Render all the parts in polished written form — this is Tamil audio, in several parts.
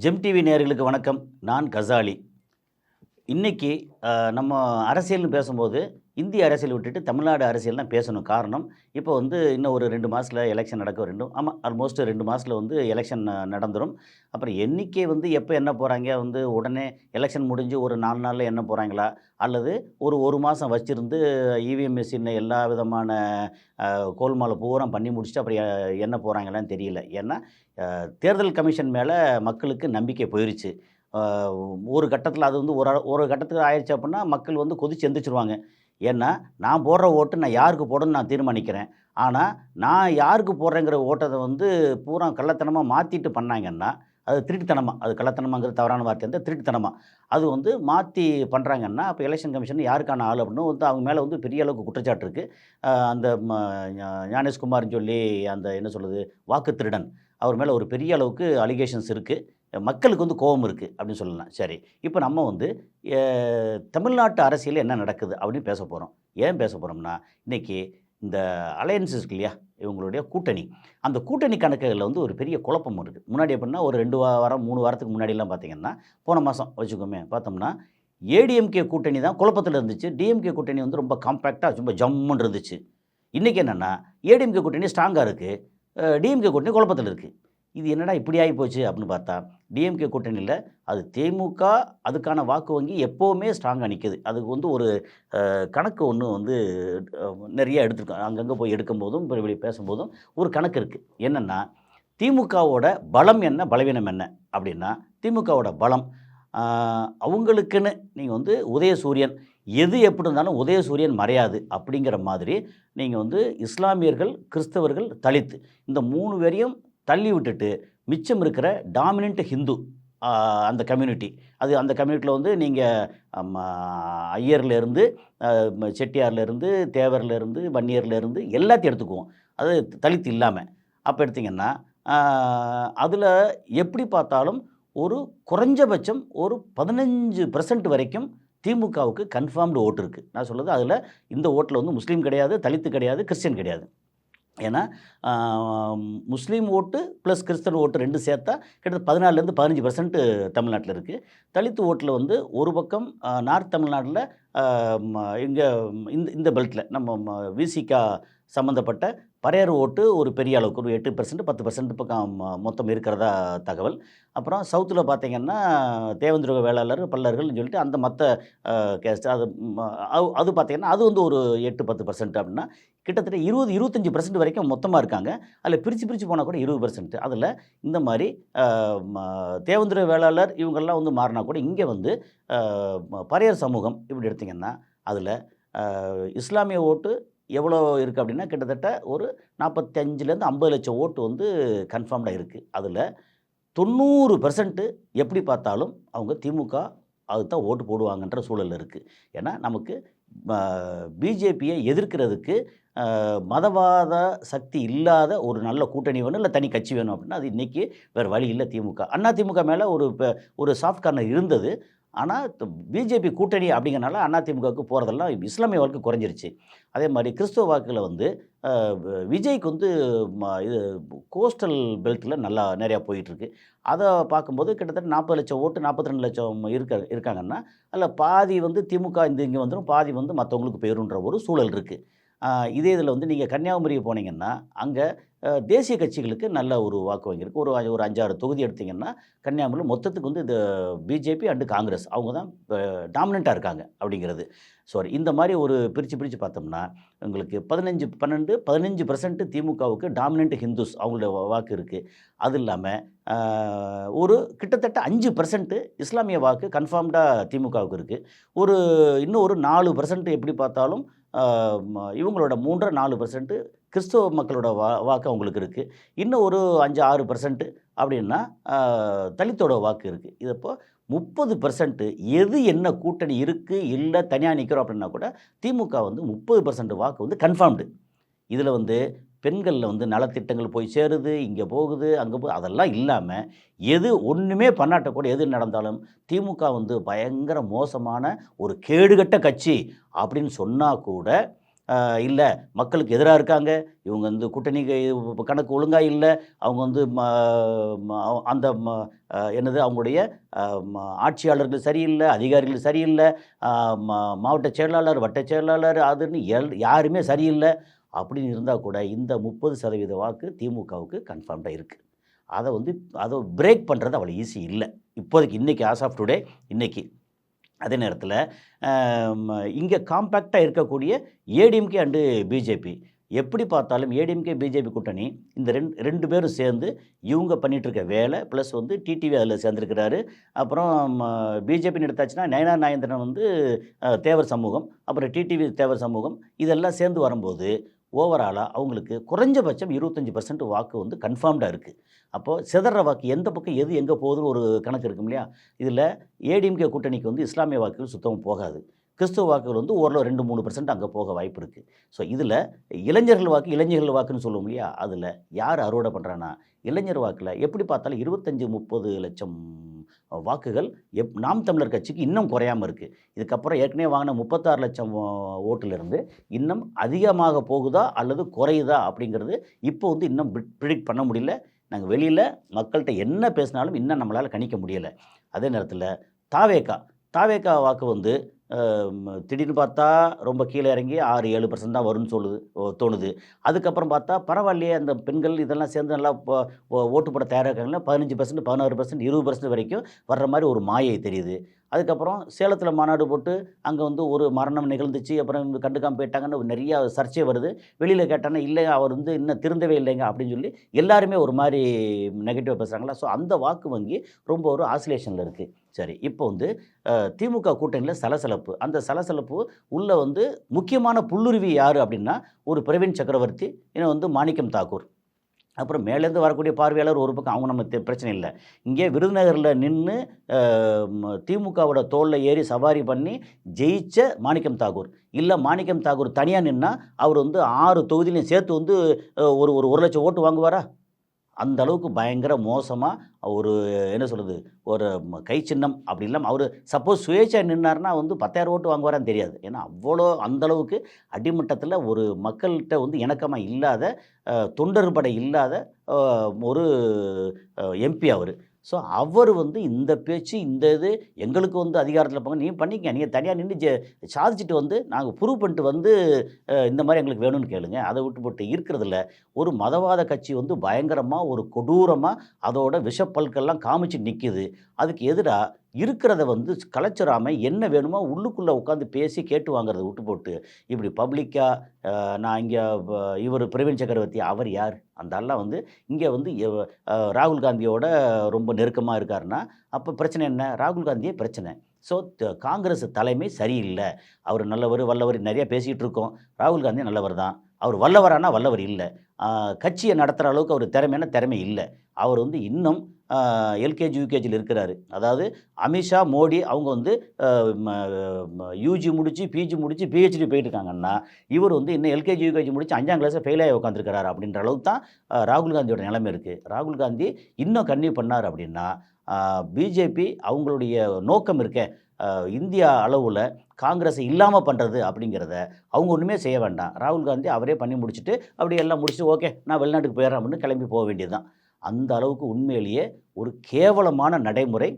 ஜெம் டிவி நேயர்களுக்கு வணக்கம். நான் கசாலி. இன்னைக்கு நம்ம அரசியல்னு பேசும்போது, இந்திய அரசியல் விட்டுட்டு தமிழ்நாடு அரசியல் தான் பேசணும். காரணம், இப்போ இன்னும் ஒரு 2 மாசத்துல எலெக்ஷன் நடக்க 2 ஆமா ஆல்மோஸ்ட் 2 மாசத்துல எலெக்ஷன் நடந்துரும். அப்புறம் எண்ணிக்கை எப்ப எண்ண போறாங்க? உடனே எலெக்ஷன் முடிஞ்சு ஒரு 4 நாள்ல எண்ண போறாங்களா? அல்லது ஒரு 1 மாசம் வச்சிருந்து இவிஎம் மிஷின் எல்லா விதமான கோல்மால பூரா பண்ணி முடிச்சுட்டு அப்புறம் எண்ண போறாங்களான்னு தெரியல. ஏன்னா, தேர்தல் கமிஷன் மேல மக்களுக்கு நம்பிக்கை போயிருச்சு. அ ஒரு கட்டத்தில அது ஒரு கட்டத்துக்கு ஆயிருச்சு அப்புட்ன்னா, மக்கள் கொதிச்சு எந்திரிச்சுருவாங்க. ஏன்னா, நான் போடுற ஓட்டு நான் யாருக்கு போடணும்னு நான் தீர்மானிக்கிறேன். ஆனா, நான் யாருக்கு போடுறேங்கிற ஓட்டத்த பூரா கள்ளத்தனமா மாத்திட்டு பண்ணாங்கன்னா, அது திருட்டுத்தனமா அது கள்ளத்தனமாங்கிறது தவறான வார்த்தை. திருட்டுத்தனமா. அது மாத்தி பண்றாங்கன்னா, அப்ப எலெக்ஷன் கமிஷன் யாருக்கான ஆள் அப்படின்னு அவங்க மேல பெரிய அளவுக்கு குற்றச்சாட்டு இருக்கு. அந்த ஞானேஷ்குமார்ன்னு சொல்லி அந்த என்ன சொல்றது? வாக்கு திருடன். அவர் மேல ஒரு பெரிய அளவுக்கு அலிகேஷன்ஸ் இருக்கு. மக்களுக்கு கோவம் இருக்கு அப்படின்னு சொல்லலாம். சரி. இப்ப நம்ம எ தமிழ்நாட்டு அரசியல்ல என்ன நடக்குது அப்படின்னு பேச போறோம். ஏன் பேச போறோம்னா, இன்னைக்கு இந்த அலையன்ஸ் இருக்கு இல்லையா? இவங்களுடைய கூட்டணி. அந்த கூட்டணி கணக்குகள்ல ஒரு பெரிய குழப்பம் இருக்கு. முன்னாடி எப்படின்னா ஒரு 2 வாரம், 3 வாரத்துக்கு முன்னாடிலாம் பார்த்தீங்கன்னா, போன மாசம் வச்சுக்கோமே பார்த்தோம்னா, ஏடிஎம்கே கூட்டணி தான் குழப்பத்தில இருந்துச்சு. டிஎம்கே கூட்டணி ரொம்ப காம்பேக்ட்டா ரொம்ப ஜம்முன்னு இருந்துச்சு. இன்னைக்கு என்னன்னா, ஏடிஎம்கே கூட்டணி ஸ்ட்ராங்கா இருக்கு. டிஎம்கே கூட்டணி குழப்பத்தில இருக்கு. இது என்னடா இப்படி ஆயிப்போச்சு அப்படின்னு பார்த்தா, டிஎம்கே கூட்டணியில அது தேமுக அதுக்கான வாக்கு வங்கி எப்பவுமே ஸ்ட்ராங்கா நிக்குது. அதுக்கு ஒரு கணக்கு ஒண்ணு அ நெறைய எடுத்திருக்கோம். அங்கங்க போய் எடுக்கும்போதும், இப்படி பேசும்போதும் ஒரு கணக்கு இருக்கு. என்னன்னா, திமுகவோட பலம் என்ன? பலவீனம் என்ன? அப்படின்னா, திமுகவோட பலம் ஆ அவங்களுக்குன்னு நீங்க உதயசூரியன் எது எப்படி இருந்தாலும் உதயசூரியன் மறையாது அப்படிங்கிற மாதிரி, நீங்க இஸ்லாமியர்கள், கிறிஸ்தவர்கள், தலித் இந்த 3 பேரையும் தள்ளி விட்டுட்டு, மிச்சம் இருக்கிற டாமினன்ட் ஹிந்து ஆ அந்த கம்யூனிட்டி. அந்த கம்யூனிட்டில நீங்க ம ஐயர்லேருந்து, செட்டியார்லேருந்து, தேவர்லேருந்து, வன்னியர்லேருந்து எல்லாத்தையும் எடுத்துக்குவோம். அது தலித் இல்லாம. அப்ப எடுத்தீங்கன்னா, ஆ அதில எப்படி பார்த்தாலும் ஒரு குறைஞ்சபட்சம் ஒரு 15% வரைக்கும் திமுகவுக்கு கன்ஃபார்ம்டு ஓட்டு இருக்கு. நான் சொல்றது அதில இந்த ஓட்ல முஸ்லீம் கிடையாது, தலித் கிடையாது, கிறிஸ்டியன் கிடையாது. ஏன்னா, ஆ முஸ்லீம் ஓட்டு பிளஸ் கிறிஸ்தவ ஓட்டு 2 சேர்த்தா கிட்டத்தட்ட 14லேருந்து 15% தமிழ்நாட்டில இருக்கு. தலித் ஓட்ல ஒரு பக்கம் நார்த் தமிழ்நாடுல அ ம இங்க இந்த இந்த பெல்ட்ல நம்ம விசிகா சம்மந்தப்பட்ட பறையர் ஓட்டு ஒரு பெரிய அளவுக்கு ஒரு 8% 10% பக்கம் மொத்தம் இருக்கிறதா தகவல். அப்புறம் சவுத்துல பார்த்தீங்கன்னா, தேவேந்திர வேளாளர், பல்லர்கள்னு சொல்லிட்டு அந்த மத்த கேஸ்ட் அது அது பார்த்தீங்கன்னா, அது ஒரு 8, 10% அப்படின்னா, கிட்டத்தட்ட 20, 25% வரைக்கும் மொத்தமா இருக்காங்க. அதில பிரிச்சு பிரிச்சு போனா கூட 20%. அதில இந்த மாரி அ ம தேவேந்திர வேளாளர் இவங்கெல்லாம் மாறுனா கூட இங்க அ பறையர் சமூகம் இப்படி எடுத்தீங்கன்னா, அதில இஸ்லாமிய ஓட்டு எவ்வளோ இருக்கு அப்படின்னா, கிட்டத்தட்ட ஒரு 45லேருந்து 50 லட்சம் ஓட்டு கன்ஃபார்ம்டா இருக்கு. அதில 90% எப்படி பார்த்தாலும் அவங்க திமுக அதுக்கு தான் ஓட்டு போடுவாங்கன்ற சூழல் இருக்கு. ஏன்னா, நமக்கு ப பிஜேபிய எதிர்க்கிறதுக்கு மதவாத சக்தி இல்லாத ஒரு நல்ல கூட்டணி வேணும், இல்ல தனி கட்சி வேணும் அப்படின்னா, அது இன்னைக்கு வேற வழி இல்ல திமுக. அதிமுக மேல ஒரு சாஃப்ட் கார்னர் இருந்தது. ஆனா, பிஜேபி கூட்டணி அப்படிங்கிறனால அதிமுகவுக்கு போறதெல்லாம் இஸ்லாமிய வாக்கு குறைஞ்சிருச்சு. அதே மாரி கிறிஸ்துவ வாக்குல அ விஜய்க்கு இது கோஸ்டல் பெல்ட்ல நல்லா நெறையா போயிட்டுருக்கு. அத பார்க்கும்போது கிட்டத்தட்ட 40 லட்சம் ஓட்டு 42 லட்சம் இருக்காங்கன்னா, அதில பாதி திமுக இங்க வந்துரும், பாதி மத்தவங்களுக்கு போயிரும்ன்ற ஒரு சூழல் இருக்கு. இதே இதில நீங்க கன்னியாகுமரி போனீங்கன்னா, அங்க தேசிய கட்சிகளுக்கு நல்ல ஒரு வாக்கு வங்கி இருக்கு. ஒரு 5, 6 தொகுதி எடுத்தீங்கன்னா, கன்னியாகுமரியில மொத்தத்துக்கு இது பிஜேபி அண்ட் காங்கிரஸ் அவங்க தான் டாமினன்ட்டா இருக்காங்க அப்படிங்கிறது. சாரி இந்த மாரி ஒரு பிரிச்சு பிரிச்சு பார்த்தோம்னா, உங்களுக்கு 15, 12, 15% திமுகவுக்கு டாமினன்ட் ஹிந்துஸ் அவங்களுடைய வாக்கு இருக்கு. அது இல்லாம அ ஒரு கிட்டத்தட்ட 5% இஸ்லாமிய வாக்கு கன்ஃபார்ம்டா திமுகவுக்கு இருக்கு. ஒரு இன்னும் ஒரு 4% எப்படி பார்த்தாலும் அ இவங்களோட 3 1/2 4% கிறிஸ்தவ மக்களோட வாக்கு அவங்களுக்கு இருக்கு. இன்னும் ஒரு 5, 6% அப்படின்னா அ தலித்தோட வாக்கு இருக்கு. இது அப்போ 30% எது என்ன கூட்டணி இருக்கு, இல்ல தனியா நிக்கிறோம் அப்படின்னா கூட திமுக 30% வாக்கு கன்ஃபார்ம்டு. இதில பெண்கள்ல நலத்திட்டங்கள் போய் சேருது, இங்க போகுது, அங்க அதெல்லாம் இல்லாம, எது ஒண்ணுமே பண்ணாட்ட கூட எது நடந்தாலும், திமுக பயங்கர மோசமான ஒரு கேடுகெட்ட கட்சி அப்படின்னு சொன்னா கூட, இல்லை மக்களுக்கு எதிராக இருக்காங்க, இவங்க வந்து கூட்டணி கணக்கு ஒழுங்காக இல்லை, அவங்க வந்து அந்த என்னது அவங்களுடைய ஆட்சியாளர்கள் சரியில்லை, அதிகாரிகள் சரியில்லை, மாவட்ட செயலாளர், வட்ட செயலாளர் அதுன்னு யாருமே சரியில்லை அப்படின்னு இருந்தால் கூட இந்த 30% வாக்கு திமுகவுக்கு கன்ஃபார்ம்டாக இருக்குது. அதை வந்து அதை பிரேக் பண்ணுறது அவ்வளோ ஈஸி இல்லை இப்போதைக்கு, இன்றைக்கி ஆஸ் ஆஃப் டுடே இன்னைக்கு. அதே நேரத்தில் இங்கே காம்பேக்டாக இருக்கக்கூடிய ஏடிஎம்கே அண்டு பிஜேபி, எப்படி பார்த்தாலும் ஏடிஎம்கே பிஜேபி கூட்டணி இந்த ரெண்டு பேரும் சேர்ந்து இவங்க பண்ணிகிட்ருக்க வேலை ப்ளஸ் வந்து டிடிவி அதில் சேர்ந்துருக்கிறாரு. அப்புறம் பிஜேபின்னு எடுத்தாச்சுன்னா நயனா நாயந்திரன் வந்து தேவர் சமூகம், அப்புறம் டிடிவி தேவர் சமூகம், இதெல்லாம் சேர்ந்து வரும்போது ஓவராலாக அவங்களுக்கு குறைஞ்சபட்சம் 25% வாக்கு வந்து கன்ஃபார்ம்டாக இருக்குது. அப்போது சிதற வாக்கு எந்த பக்கம் எது எங்கே போகுதுன்னு ஒரு கணக்கு இருக்கும் இல்லையா? இதில் ஏடிஎம்கே கூட்டணிக்கு வந்து இஸ்லாமிய வாக்குகள் சுத்தமாக போகாது, கிறிஸ்துவ வாக்குகள் வந்து ஓரளவு 2-3% அங்கே போக வாய்ப்பு இருக்குது. ஸோ இதில் இளைஞர்கள் வாக்குன்னு சொல்லுவோம் இல்லையா? அதில் யார் அறுவடை பண்ணுறான்னா இளைஞர் வாக்கில் எப்படி பார்த்தாலும் 25-30 லட்சம் வாக்குகள் நாம் தமிழர் கட்சிக்கு இன்னும் குறையாமல் இருக்குது. இதுக்கப்புறம் ஏற்கனவே வாங்கின 36 லட்சம் ஓட்டிலிருந்து இன்னும் அதிகமாக போகுதா அல்லது குறையுதா அப்படிங்கிறது இப்போ வந்து இன்னும் ப்ரிடிக்ட் பண்ண முடியல. நாங்கள் வெளியில் மக்கள்கிட்ட என்ன பேசினாலும் இன்னும் நம்மளால் கணிக்க முடியலை. அதே நேரத்தில் தாவேக்கா வாக்கு வந்து திடீர்னு பார்த்தா ரொம்ப கீழே இறங்கி 6-7% தான் வரும்னு தோணுது. அதுக்கப்புறம் பார்த்தா பரவாயில்லையே, அந்த பெண்கள் இதெல்லாம் சேர்ந்து நல்லா ஓட்டு போட தயாராக இருக்காங்கன்னா 15%, 16%, 20% வரைக்கும் வர்ற மாதிரி ஒரு மாயை தெரியுது. அதுக்கப்புறம் சேலத்தில் மாநாடு போட்டு அங்கே வந்து ஒரு மரணம் நிகழ்ந்துச்சு, அப்புறம் கண்டுக்காமல் போயிட்டாங்கன்னு நிறையா சர்ச்சை வருது. வெளியில் கேட்டாங்கன்னா இல்லை அவர் வந்து இன்னும் திருந்தவே இல்லைங்க அப்படின்னு சொல்லி எல்லாருமே ஒரு மாதிரி நெகட்டிவாக பேசுகிறாங்களா. ஸோ அந்த வாக்கு வங்கி ரொம்ப ஒரு ஆசிலேஷனில் இருக்குது. சரி, இப்போ வந்து திமுக கூட்டணியில் சலசலப்பு, அந்த சலசலப்பு உள்ளே வந்து முக்கியமான புல்லுருவி யார் அப்படின்னா ஒரு பிரவீன் சக்கரவர்த்தி, இன்னும் வந்து மாணிக்கம் தாக்கூர், அப்புறம் மேலேருந்து வரக்கூடிய பார்வையாளர் ஒரு பக்கம், அவங்க நம்ம பிரச்சனை இல்லை. இங்கே விருதுநகரில் நின்று திமுகவோட தோளில் ஏறி சவாரி பண்ணி ஜெயிச்ச மாணிக்கம் தாக்கூர், இல்லை மாணிக்கம் தாக்கூர் தனியாக நின்னால் அவர் வந்து 6 தொகுதியிலையும் சேர்த்து வந்து ஒரு 1 லட்சம் ஓட்டு வாங்குவாரா? அந்த அளவுக்கு பயங்கர மோசமாக ஒரு என்ன சொல்கிறது, ஒரு கை சின்னம் அப்படி இல்லாமல் அவர் சப்போஸ் சுயேட்சை நின்னார்னா வந்து 10,000 ஓட்டு வாங்குவாரான்னு தெரியாது. ஏன்னா அவ்வளோ அந்தளவுக்கு அடிமட்டத்தில் ஒரு மக்கள்கிட்ட வந்து இணக்கமாக இல்லாத, தொண்டர் படை இல்லாத ஒரு எம்பி அவர். ஸோ அவர் வந்து இந்த பேச்சு, இந்த இது எங்களுக்கு வந்து அதிகாரத்தில் போங்க, நீங்கள் பண்ணிக்க, நீங்கள் தனியாக நின்று சாதிச்சுட்டு வந்து நாங்கள் ப்ரூவ் பண்ணிட்டு வந்து இந்த மாதிரி எங்களுக்கு வேணும்னு கேளுங்க. அதை விட்டு போட்டு இருக்கிறதில்ல. ஒரு மதவாத கட்சி வந்து பயங்கரமாக ஒரு கொடூரமாக அதோட விஷப்பல்கெல்லாம் காமிச்சு நிற்கிது. அதுக்கு எதிராக இருக்கிறத வந்து கலைச்சிடாமல் என்ன வேணுமோ உள்ளுக்குள்ளே உட்காந்து பேசி கேட்டு வாங்குறத விட்டு போட்டு இப்படி பப்ளிக்காக நான் இங்கே இவர் பிரவீன் சக்கரவர்த்தி அவர் யார்? அந்த ஆள்லாம் வந்து இங்கே வந்து ராகுல் காந்தியோட ரொம்ப நெருக்கமாக இருக்காருன்னா அப்போ பிரச்சனை என்ன? ராகுல் காந்தியே பிரச்சனை. ஸோ காங்கிரஸ் தலைமை சரியில்லை. அவர் நல்லவர் வல்லவர் நிறையா பேசிக்கிட்டு இருக்கோம். ராகுல் காந்தி நல்லவர் தான். அவர் வல்லவரானா வல்லவர் இல்லை. கட்சியை நடத்துகிற அளவுக்கு அவர் திறமை இல்லை. அவர் வந்து இன்னும் எல்கேஜி யூகேஜியில் இருக்கிறாரு. அதாவது அமித்ஷா, மோடி அவங்க வந்து யூஜி முடித்து பிஜி முடித்து பிஹெச்டி போயிட்டுருக்காங்கன்னா இவர் வந்து இன்னும் எல்கேஜி யூகேஜி முடித்து 5ஆம் கிளாஸில் ஃபெயிலாகி உட்காந்துருக்கிறாரு அப்படின்ற அளவுக்கு தான் ராகுல் காந்தியோட நிலைமை இருக்குது. ராகுல் காந்தி இன்னும் கன்னியூ பண்ணார் அப்படின்னா பிஜேபி அவங்களுடைய நோக்கம் இருக்கே, இந்தியா அளவில் காங்கிரஸை இல்லாமல் பண்ணுறது அப்படிங்கிறத அவங்க ஒன்றுமே செய்ய வேண்டாம். ராகுல் காந்தி அவரே பண்ணி முடிச்சுட்டு அப்படி எல்லாம் முடிச்சுட்டு ஓகே நான் வெளிநாட்டுக்கு போயிடுறேன் அப்படின்னு கிளம்பி போக வேண்டியது தான். அந்த அளவுக்கு உண்மையிலேயே ஒரு கேவலமான நடைமுறை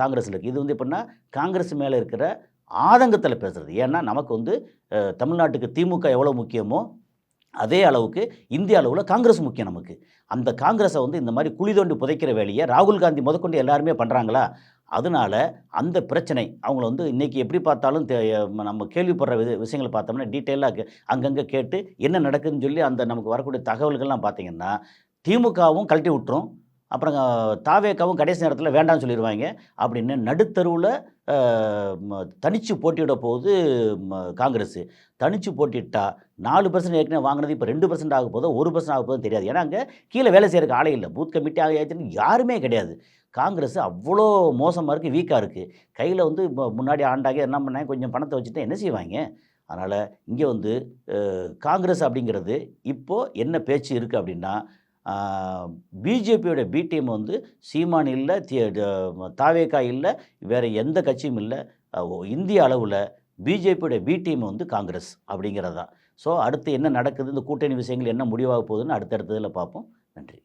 காங்கிரஸில் இருக்குது. இது வந்து எப்படின்னா காங்கிரஸ் மேலே இருக்கிற ஆதங்கத்தில் பேசுகிறது. ஏன்னா நமக்கு வந்து தமிழ்நாட்டுக்கு திமுக எவ்வளோ முக்கியமோ அதே அளவுக்கு இந்திய அளவில் காங்கிரஸ் முக்கியம் நமக்கு. அந்த காங்கிரஸை வந்து இந்த மாதிரி குழி தோண்டி புதைக்கிற வேலையை ராகுல் காந்தி முதற்கொண்டு எல்லாருமே பண்ணுறாங்களா? அதனால அந்த பிரச்சனை அவங்கள வந்து இன்றைக்கி எப்படி பார்த்தாலும் நம்ம கேள்விப்படுற விஷயங்களை பார்த்தோம்னா டீட்டெயிலாக அங்கங்கே கேட்டு என்ன நடக்குதுன்னு சொல்லி அந்த நமக்கு வரக்கூடிய தகவல்கள்லாம் பார்த்திங்கன்னா திமுகவும் கழட்டி விட்டுரும், அப்புறம் தாவேக்காவும் கடைசி நேரத்தில் வேண்டாம்னு சொல்லிடுவாங்க. அப்படின்னு நடுத்தருவில் தனித்து போட்டியிட போகுது காங்கிரஸ். தனித்து போட்டிட்டா 4% ஏற்கனவே வாங்கினது இப்போ 2% ஆக போதோ 1% ஆக போதும் தெரியாது. ஏன்னா அங்கே கீழே வேலை செய்கிறதுக்கு ஆளே இல்லை. பூத் கமிட்டி ஆகியாச்சுன்னு யாருமே கிடையாது. காங்கிரஸ் அவ்வளோ மோசமாக இருக்குது, வீக்காக இருக்குது. கையில் வந்து முன்னாடி ஆண்டாக என்ன பண்ணாங்க, கொஞ்சம் பணத்தை வச்சுட்டு என்ன செய்வாங்க? அதனால் இங்கே வந்து காங்கிரஸ் அப்படிங்கிறது இப்போது என்ன பேச்சு இருக்குது அப்படின்னா பிஜேபியோட பி டீம் வந்து சீமான் இல்லை, தாவேக்கா இல்லை, வேறு எந்த கட்சியும் இல்லை. இந்திய அளவில் பிஜேபியோட பி டீம் வந்து காங்கிரஸ் அப்படிங்கிறது தான். ஸோ அடுத்து என்ன நடக்குது, இந்த கூட்டணி விஷயங்கள் என்ன முடிவாக போகுதுன்னு அடுத்தடுத்ததில் பார்ப்போம். நன்றி.